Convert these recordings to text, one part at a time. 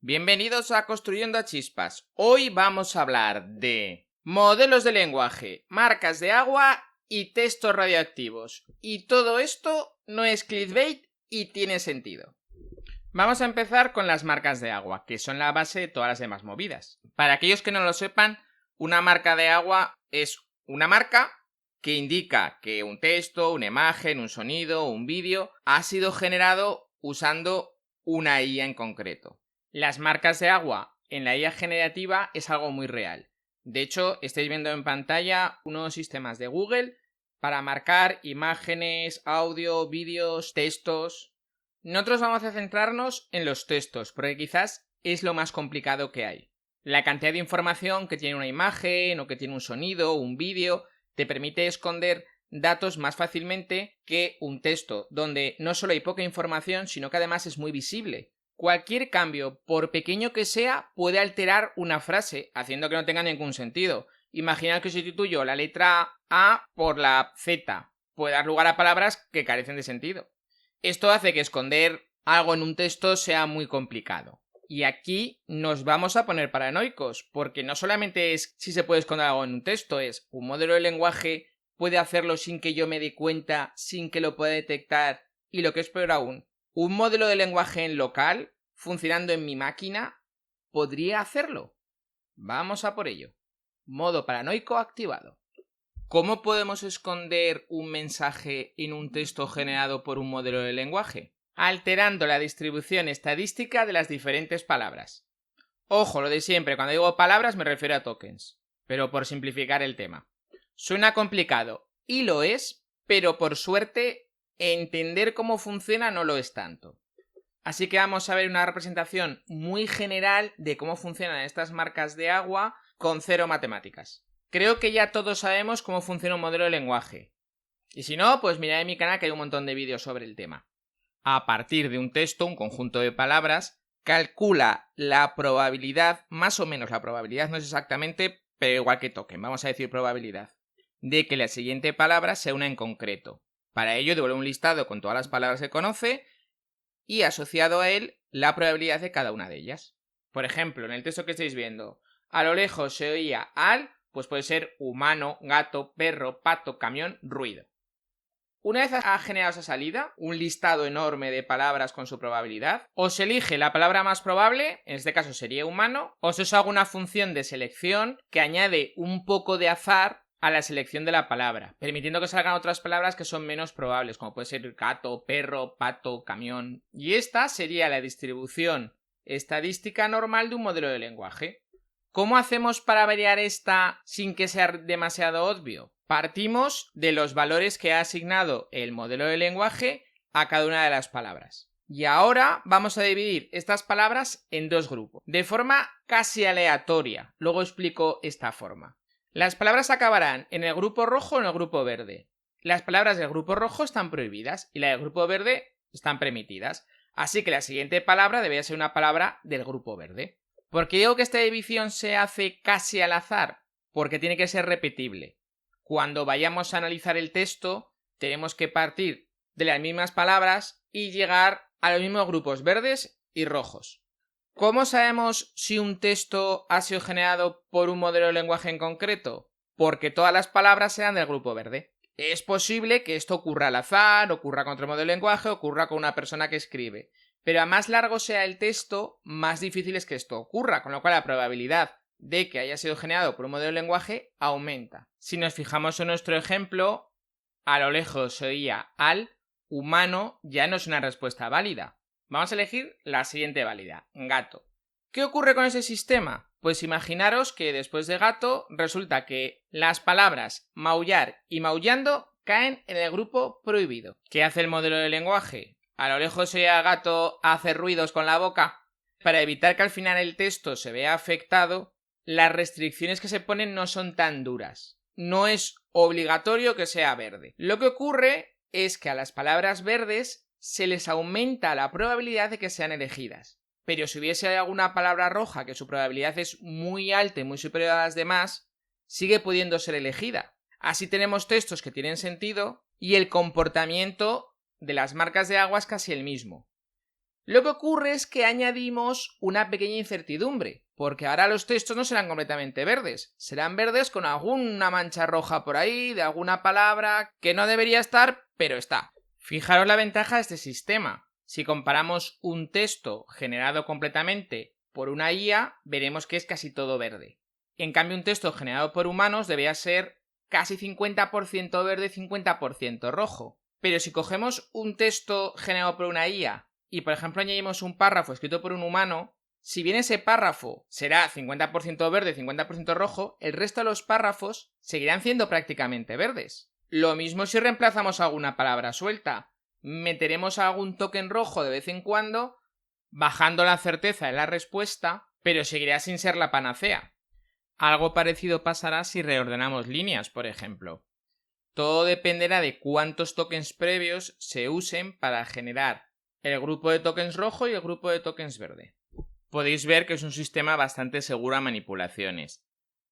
Bienvenidos a Construyendo a Chispas. Hoy vamos a hablar de modelos de lenguaje, marcas de agua y textos radioactivos. Y todo esto no es clickbait y tiene sentido. Vamos a empezar con las marcas de agua, que son la base de todas las demás movidas. Para aquellos que no lo sepan, una marca de agua es una marca que indica que un texto, una imagen, un sonido, un vídeo ha sido generado usando una IA en concreto. Las marcas de agua en la IA generativa es algo muy real. De hecho, estáis viendo en pantalla unos sistemas de Google para marcar imágenes, audio, vídeos, textos. Nosotros vamos a centrarnos en los textos, porque quizás es lo más complicado que hay. La cantidad de información que tiene una imagen o que tiene un sonido, un vídeo, te permite esconder datos más fácilmente que un texto, donde no solo hay poca información, sino que además es muy visible. Cualquier cambio, por pequeño que sea, puede alterar una frase, haciendo que no tenga ningún sentido. Imaginad que sustituyo la letra A por la Z. Puede dar lugar a palabras que carecen de sentido. Esto hace que esconder algo en un texto sea muy complicado. Y aquí nos vamos a poner paranoicos, porque no solamente es si se puede esconder algo en un texto, es un modelo de lenguaje puede hacerlo sin que yo me dé cuenta, sin que lo pueda detectar, y lo que es peor aún, un modelo de lenguaje en local, funcionando en mi máquina, ¿podría hacerlo? Vamos a por ello. Modo paranoico activado. ¿Cómo podemos esconder un mensaje en un texto generado por un modelo de lenguaje? Alterando la distribución estadística de las diferentes palabras. Ojo, lo de siempre, cuando digo palabras me refiero a tokens, pero por simplificar el tema. Suena complicado, y lo es, pero por suerte, entender cómo funciona no lo es tanto. Así que vamos a ver una representación muy general de cómo funcionan estas marcas de agua con cero matemáticas. Creo que ya todos sabemos cómo funciona un modelo de lenguaje. Y si no, pues mirad en mi canal que hay un montón de vídeos sobre el tema. A partir de un texto, un conjunto de palabras, calcula la probabilidad, más o menos la probabilidad, no es exactamente, pero igual que token, vamos a decir probabilidad, de que la siguiente palabra sea una en concreto. Para ello devuelve un listado con todas las palabras que conoce y asociado a él la probabilidad de cada una de ellas. Por ejemplo, en el texto que estáis viendo, a lo lejos se oía al, pues puede ser humano, gato, perro, pato, camión, ruido. Una vez ha generado esa salida, un listado enorme de palabras con su probabilidad, o se elige la palabra más probable, en este caso sería humano, o se usa alguna función de selección que añade un poco de azar a la selección de la palabra, permitiendo que salgan otras palabras que son menos probables, como puede ser gato, perro, pato, camión. Y esta sería la distribución estadística normal de un modelo de lenguaje. ¿Cómo hacemos para variar esta sin que sea demasiado obvio? Partimos de los valores que ha asignado el modelo de lenguaje a cada una de las palabras. Y ahora vamos a dividir estas palabras en dos grupos, de forma casi aleatoria. Luego explico esta forma. Las palabras acabarán en el grupo rojo o en el grupo verde. Las palabras del grupo rojo están prohibidas y las del grupo verde están permitidas. Así que la siguiente palabra debería ser una palabra del grupo verde. ¿Por qué digo que esta división se hace casi al azar? Porque tiene que ser repetible. Cuando vayamos a analizar el texto, tenemos que partir de las mismas palabras y llegar a los mismos grupos verdes y rojos. ¿Cómo sabemos si un texto ha sido generado por un modelo de lenguaje en concreto? Porque todas las palabras sean del grupo verde. Es posible que esto ocurra al azar, ocurra con otro modelo de lenguaje, ocurra con una persona que escribe. Pero a más largo sea el texto, más difícil es que esto ocurra, con lo cual la probabilidad de que haya sido generado por un modelo de lenguaje aumenta. Si nos fijamos en nuestro ejemplo, a lo lejos se oía al, humano ya no es una respuesta válida. Vamos a elegir la siguiente válida, gato. ¿Qué ocurre con ese sistema? Pues imaginaros que después de gato resulta que las palabras maullar y maullando caen en el grupo prohibido. ¿Qué hace el modelo de lenguaje? A lo lejos se oía gato hacer ruidos con la boca. Para evitar que al final el texto se vea afectado, las restricciones que se ponen no son tan duras. No es obligatorio que sea verde. Lo que ocurre es que a las palabras verdes se les aumenta la probabilidad de que sean elegidas. Pero si hubiese alguna palabra roja que su probabilidad es muy alta y muy superior a las demás, sigue pudiendo ser elegida. Así tenemos textos que tienen sentido y el comportamiento de las marcas de agua es casi el mismo. Lo que ocurre es que añadimos una pequeña incertidumbre, porque ahora los textos no serán completamente verdes, serán verdes con alguna mancha roja por ahí, de alguna palabra que no debería estar, pero está. Fijaros la ventaja de este sistema. Si comparamos un texto generado completamente por una IA, veremos que es casi todo verde. En cambio, un texto generado por humanos debería ser casi 50% verde, 50% rojo. Pero si cogemos un texto generado por una IA y, por ejemplo, añadimos un párrafo escrito por un humano, si bien ese párrafo será 50% verde, 50% rojo, el resto de los párrafos seguirán siendo prácticamente verdes. Lo mismo si reemplazamos alguna palabra suelta. Meteremos algún token rojo de vez en cuando, bajando la certeza de la respuesta, pero seguirá sin ser la panacea. Algo parecido pasará si reordenamos líneas, por ejemplo. Todo dependerá de cuántos tokens previos se usen para generar el grupo de tokens rojo y el grupo de tokens verde. Podéis ver que es un sistema bastante seguro a manipulaciones.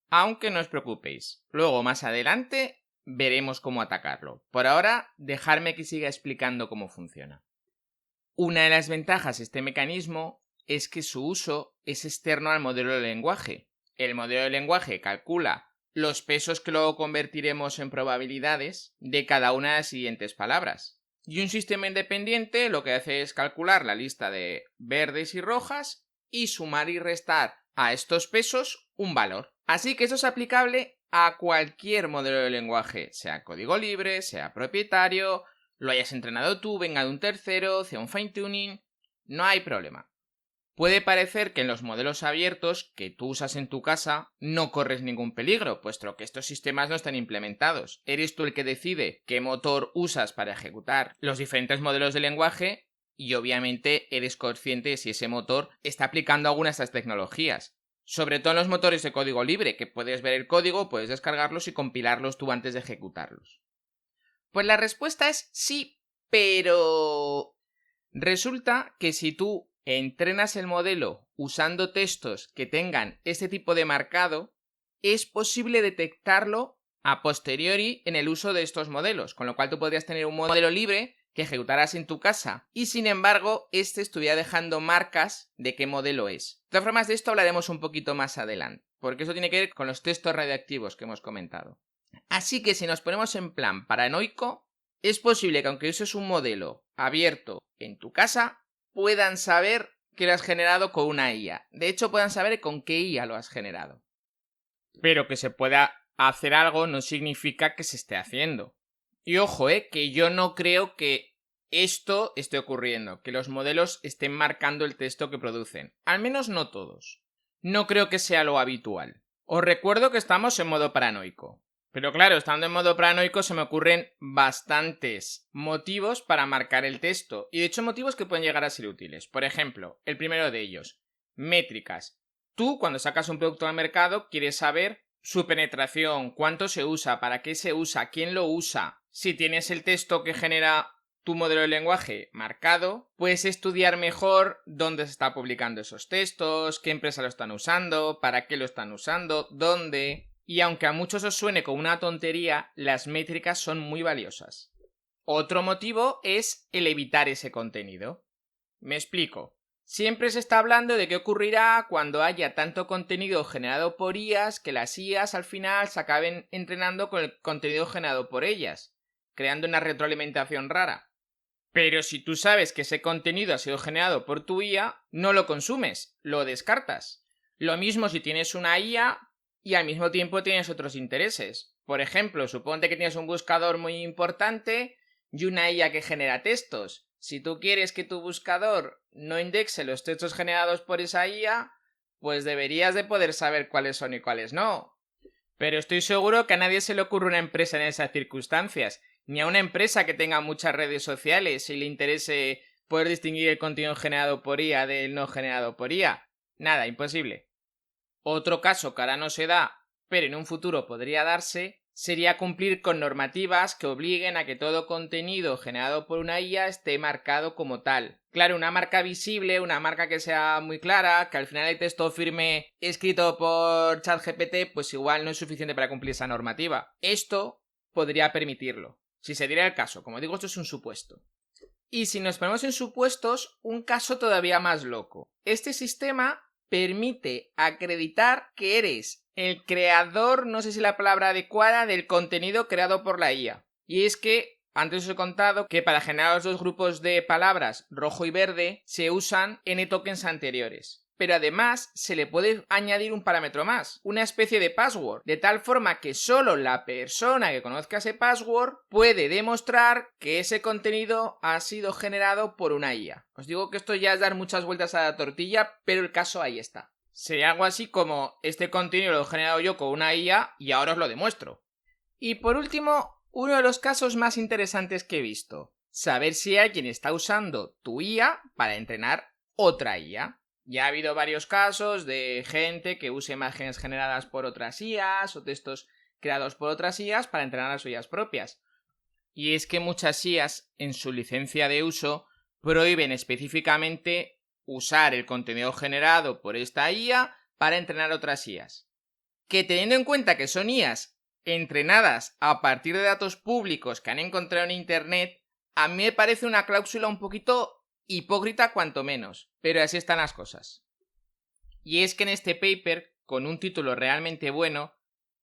Aunque no os preocupéis, luego más adelante veremos cómo atacarlo. Por ahora, dejadme que siga explicando cómo funciona. Una de las ventajas de este mecanismo es que su uso es externo al modelo de lenguaje. El modelo de lenguaje calcula los pesos que luego convertiremos en probabilidades de cada una de las siguientes palabras. Y un sistema independiente lo que hace es calcular la lista de verdes y rojas y sumar y restar a estos pesos un valor. Así que eso es aplicable a cualquier modelo de lenguaje, sea código libre, sea propietario, lo hayas entrenado tú, venga de un tercero, sea un fine-tuning, no hay problema. Puede parecer que en los modelos abiertos que tú usas en tu casa no corres ningún peligro, puesto que estos sistemas no están implementados. Eres tú el que decide qué motor usas para ejecutar los diferentes modelos de lenguaje y obviamente eres consciente de si ese motor está aplicando alguna de estas tecnologías. Sobre todo en los motores de código libre, que puedes ver el código, puedes descargarlos y compilarlos tú antes de ejecutarlos. Pues la respuesta es sí, pero resulta que si tú entrenas el modelo usando textos que tengan este tipo de marcado, es posible detectarlo a posteriori en el uso de estos modelos, con lo cual tú podrías tener un modelo libre que ejecutaras en tu casa y sin embargo este estuviera dejando marcas de qué modelo es. De todas formas, de esto hablaremos un poquito más adelante, porque eso tiene que ver con los textos radiactivos que hemos comentado. Así que si nos ponemos en plan paranoico, es posible que aunque uses un modelo abierto en tu casa, puedan saber que lo has generado con una IA. De hecho, puedan saber con qué IA lo has generado. Pero que se pueda hacer algo no significa que se esté haciendo. Y ojo, que yo no creo que esto esté ocurriendo, que los modelos estén marcando el texto que producen. Al menos no todos. No creo que sea lo habitual. Os recuerdo que estamos en modo paranoico. Pero claro, estando en modo paranoico se me ocurren bastantes motivos para marcar el texto. Y de hecho motivos que pueden llegar a ser útiles. Por ejemplo, el primero de ellos, métricas. Tú, cuando sacas un producto al mercado, quieres saber su penetración, cuánto se usa, para qué se usa, quién lo usa. Si tienes el texto que genera tu modelo de lenguaje marcado, puedes estudiar mejor dónde se está publicando esos textos, qué empresa lo están usando, para qué lo están usando, dónde. Y aunque a muchos os suene como una tontería, las métricas son muy valiosas. Otro motivo es el evitar ese contenido. Me explico. Siempre se está hablando de qué ocurrirá cuando haya tanto contenido generado por IAs que las IAs al final se acaben entrenando con el contenido generado por ellas, creando una retroalimentación rara. Pero si tú sabes que ese contenido ha sido generado por tu IA, no lo consumes, lo descartas. Lo mismo si tienes una IA y al mismo tiempo tienes otros intereses. Por ejemplo, suponte que tienes un buscador muy importante y una IA que genera textos. Si tú quieres que tu buscador no indexe los textos generados por esa IA, pues deberías de poder saber cuáles son y cuáles no. Pero estoy seguro que a nadie se le ocurre una empresa en esas circunstancias, ni a una empresa que tenga muchas redes sociales y le interese poder distinguir el contenido generado por IA del no generado por IA. Nada, imposible. Otro caso que ahora no se da, pero en un futuro podría darse, sería cumplir con normativas que obliguen a que todo contenido generado por una IA esté marcado como tal. Claro, una marca visible, una marca que sea muy clara, que al final el texto firme escrito por ChatGPT, pues igual no es suficiente para cumplir esa normativa. Esto podría permitirlo, si se diera el caso. Como digo, esto es un supuesto. Y si nos ponemos en supuestos, un caso todavía más loco. Este sistema permite acreditar que eres el creador, no sé si la palabra adecuada, del contenido creado por la IA. Y es que antes os he contado que para generar los dos grupos de palabras, rojo y verde, se usan n-tokens anteriores. Pero además se le puede añadir un parámetro más, una especie de password, de tal forma que solo la persona que conozca ese password puede demostrar que ese contenido ha sido generado por una IA. Os digo que esto ya es dar muchas vueltas a la tortilla, pero el caso ahí está. Sería algo así como: este contenido lo he generado yo con una IA y ahora os lo demuestro. Y por último, uno de los casos más interesantes que he visto: saber si alguien está usando tu IA para entrenar otra IA. Ya ha habido varios casos de gente que usa imágenes generadas por otras IAs o textos creados por otras IAs para entrenar las suyas propias. Y es que muchas IAs, en su licencia de uso, prohíben específicamente usar el contenido generado por esta IA para entrenar otras IAs. Que teniendo en cuenta que son IAs entrenadas a partir de datos públicos que han encontrado en internet, a mí me parece una cláusula un poquito hipócrita cuanto menos, pero así están las cosas. Y es que en este paper, con un título realmente bueno,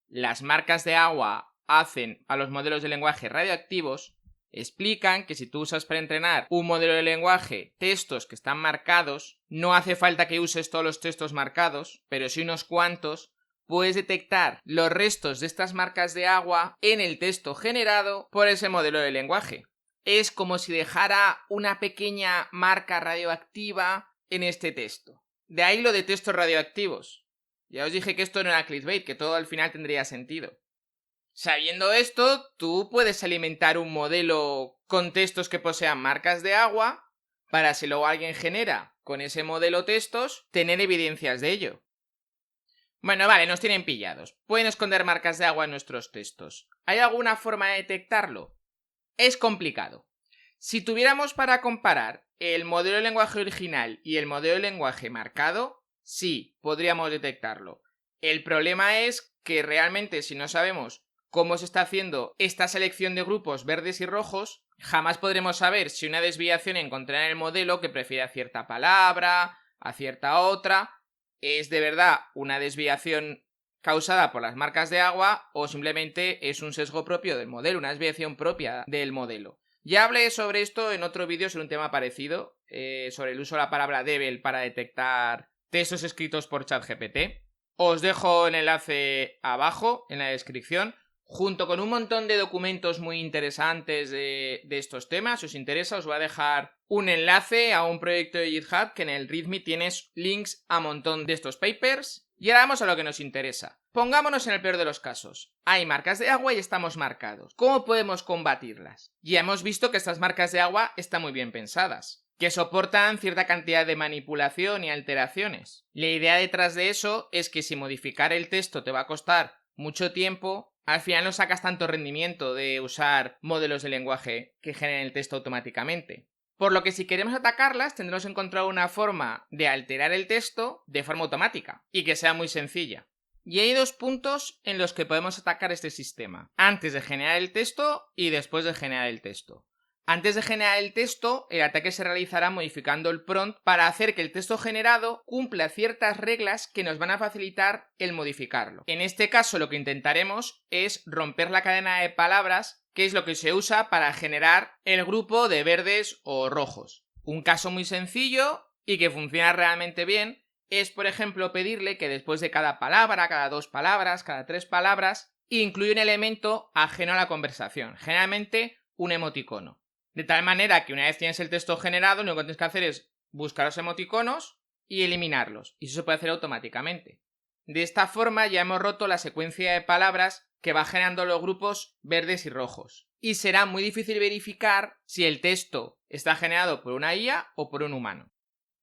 las marcas de agua hacen a los modelos de lenguaje radioactivos, explican que si tú usas para entrenar un modelo de lenguaje textos que están marcados, no hace falta que uses todos los textos marcados, pero sí unos cuantos, puedes detectar los restos de estas marcas de agua en el texto generado por ese modelo de lenguaje. Es como si dejara una pequeña marca radioactiva en este texto. De ahí lo de textos radioactivos. Ya os dije que esto no era clickbait, que todo al final tendría sentido. Sabiendo esto, tú puedes alimentar un modelo con textos que posean marcas de agua para, si luego alguien genera con ese modelo textos, tener evidencias de ello. Bueno, vale, nos tienen pillados. Pueden esconder marcas de agua en nuestros textos. ¿Hay alguna forma de detectarlo? Es complicado. Si tuviéramos para comparar el modelo de lenguaje original y el modelo de lenguaje marcado, sí, podríamos detectarlo. El problema es que realmente, si no sabemos cómo se está haciendo esta selección de grupos verdes y rojos, jamás podremos saber si una desviación encontrada en el modelo que prefiere a cierta palabra, a cierta otra, es de verdad una desviación causada por las marcas de agua o simplemente es un sesgo propio del modelo, una desviación propia del modelo. Ya hablé sobre esto en otro vídeo sobre un tema parecido, sobre el uso de la palabra devil para detectar textos escritos por ChatGPT. Os dejo el enlace abajo en la descripción, junto con un montón de documentos muy interesantes de estos temas. Si os interesa, os voy a dejar un enlace a un proyecto de GitHub que en el README tienes links a un montón de estos papers. Y ahora vamos a lo que nos interesa. Pongámonos en el peor de los casos. Hay marcas de agua y estamos marcados. ¿Cómo podemos combatirlas? Ya hemos visto que estas marcas de agua están muy bien pensadas, que soportan cierta cantidad de manipulación y alteraciones. La idea detrás de eso es que si modificar el texto te va a costar mucho tiempo, al final no sacas tanto rendimiento de usar modelos de lenguaje que generen el texto automáticamente. Por lo que si queremos atacarlas tendremos que encontrar una forma de alterar el texto de forma automática y que sea muy sencilla. Y hay dos puntos en los que podemos atacar este sistema: antes de generar el texto y después de generar el texto. Antes de generar el texto, el ataque se realizará modificando el prompt para hacer que el texto generado cumpla ciertas reglas que nos van a facilitar el modificarlo. En este caso, lo que intentaremos es romper la cadena de palabras, que es lo que se usa para generar el grupo de verdes o rojos. Un caso muy sencillo y que funciona realmente bien es, por ejemplo, pedirle que después de cada palabra, cada 2 palabras, cada 3 palabras, incluya un elemento ajeno a la conversación, generalmente un emoticono. De tal manera que una vez tienes el texto generado, lo que tienes que hacer es buscar los emoticonos y eliminarlos. Y eso se puede hacer automáticamente. De esta forma ya hemos roto la secuencia de palabras que va generando los grupos verdes y rojos. Y será muy difícil verificar si el texto está generado por una IA o por un humano.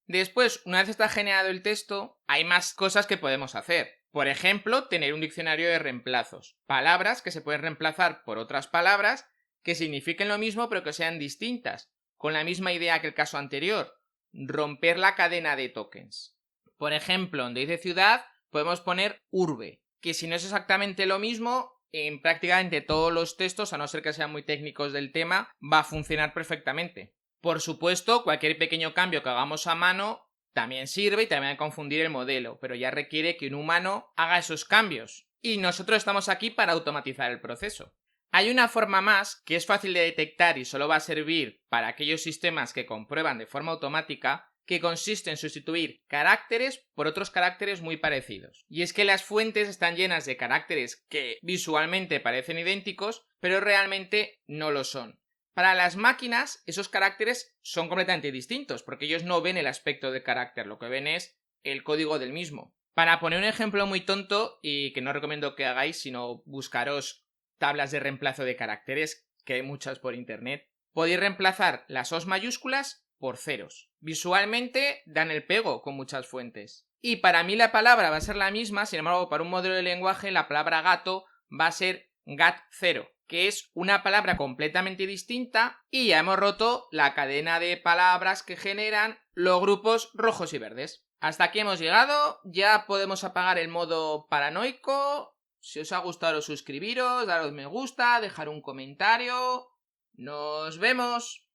Después, una vez está generado el texto, hay más cosas que podemos hacer. Por ejemplo, tener un diccionario de reemplazos. Palabras que se pueden reemplazar por otras palabras que signifiquen lo mismo pero que sean distintas, con la misma idea que el caso anterior: romper la cadena de tokens. Por ejemplo, donde dice ciudad, podemos poner urbe, que si no es exactamente lo mismo, en prácticamente todos los textos, a no ser que sean muy técnicos del tema, va a funcionar perfectamente. Por supuesto, cualquier pequeño cambio que hagamos a mano también sirve y también va a confundir el modelo, pero ya requiere que un humano haga esos cambios. Y nosotros estamos aquí para automatizar el proceso. Hay una forma más que es fácil de detectar y solo va a servir para aquellos sistemas que comprueban de forma automática, que consiste en sustituir caracteres por otros caracteres muy parecidos. Y es que las fuentes están llenas de caracteres que visualmente parecen idénticos, pero realmente no lo son. Para las máquinas, esos caracteres son completamente distintos, porque ellos no ven el aspecto de carácter, lo que ven es el código del mismo. Para poner un ejemplo muy tonto, y que no recomiendo que hagáis, sino buscaros tablas de reemplazo de caracteres, que hay muchas por internet, podéis reemplazar las os mayúsculas por ceros. Visualmente dan el pego con muchas fuentes. Y para mí la palabra va a ser la misma, sin embargo, para un modelo de lenguaje la palabra gato va a ser gat0, que es una palabra completamente distinta y ya hemos roto la cadena de palabras que generan los grupos rojos y verdes. Hasta aquí hemos llegado, ya podemos apagar el modo paranoico. Si os ha gustado suscribiros, daros me gusta, dejar un comentario. ¡Nos vemos!